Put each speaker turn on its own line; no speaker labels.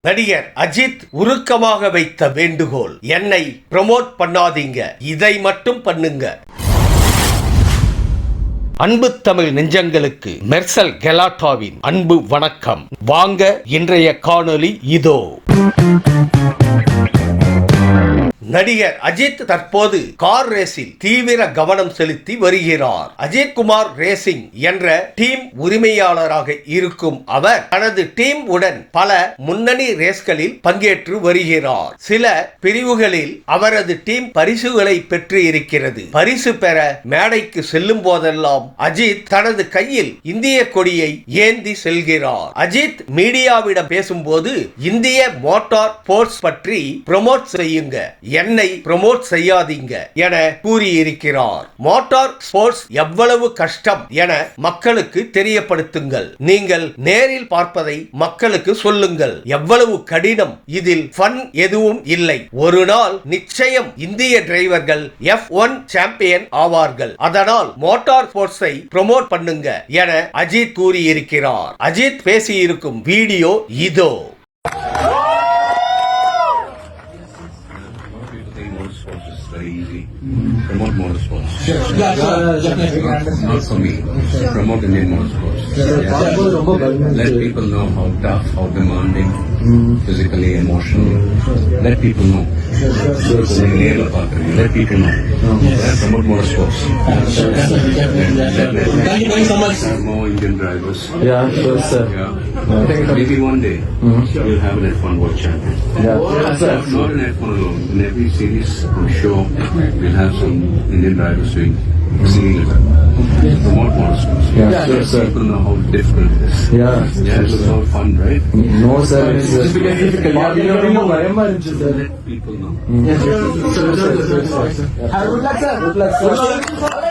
நடிகர் அஜித் உருக்கமாக வைத்த வேண்டுகோள், என்னை ப்ரோமோட் பண்ணாதீங்க, இதை மட்டும் பண்ணுங்க. அன்பு தமிழ் நெஞ்சங்களுக்கு மெர்சல் கெலாட்டாவின் அன்பு வணக்கம். வாங்க இன்றைய காணொளி இதோ. நடிகர் அஜித் தற்போது கார் ரேஸில் தீவிர கவனம் செலுத்தி வருகிறார். அஜித் குமார் ரேசிங் என்ற டீம் உரிமையாளராக இருக்கும் அவர் தனது டீம் உடன் பல முன்னணி ரேஸ்களில் பங்கேற்று வருகிறார். சில பிரிவுகளில் அவரது டீம் பரிசுகளை பெற்று இருக்கிறது. பரிசு பெற மேடைக்கு செல்லும் போதெல்லாம் அஜித் தனது கையில் இந்திய கொடியை ஏந்தி செல்கிறார். அஜித் மீடியாவிடம் பேசும்போது இந்திய மோட்டார் ஸ்போர்ட்ஸ் பற்றி ப்ரோமோட் செய்யுங்க, என்னை ப்ரோமோட் செய்யாதீங்க என கூறியிருக்கிறார். மோட்டார் ஸ்போர்ட்ஸ் எவ்வளவு கஷ்டம் என மக்களுக்கு தெரியப்படுத்துங்கள். நீங்கள் நேரில் பார்ப்பதை மக்களுக்கு சொல்லுங்கள். எவ்வளவு கடினம், இதில் ஃபன் எதுவும் இல்லை. ஒரு நாள் நிச்சயம் இந்திய டிரைவர்கள் F1 சாம்பியன் ஆவார்கள். அதனால் மோட்டார் ஸ்போர்ட்ஸை ப்ரோமோட் பண்ணுங்க என அஜித் கூறியிருக்கிறார். அஜித் பேசியிருக்கும் வீடியோ இதோ.
Very easy. Promote motorsports. Not for me. Promote Indian motorsports. Let people know how tough, how demanding, physically, emotionally. Let people know. Let people know. Promote motorsports.
Thank you so much.
More Indian drivers.
Yeah, sure, sir.
Yeah. Maybe one day we'll have an F1 world champion.
Yeah, sir.
Not an F1 alone. In every series, I'm sure we'll have some Indian drivers doing exceedingly well. Promote motorsports.
Yeah, sure, sir.
People know how difficult it is.
Yeah,
Yeah, it's all fun, right?
No, sir. It's difficult. Let
people know.
Good luck, sir. Good luck, sir.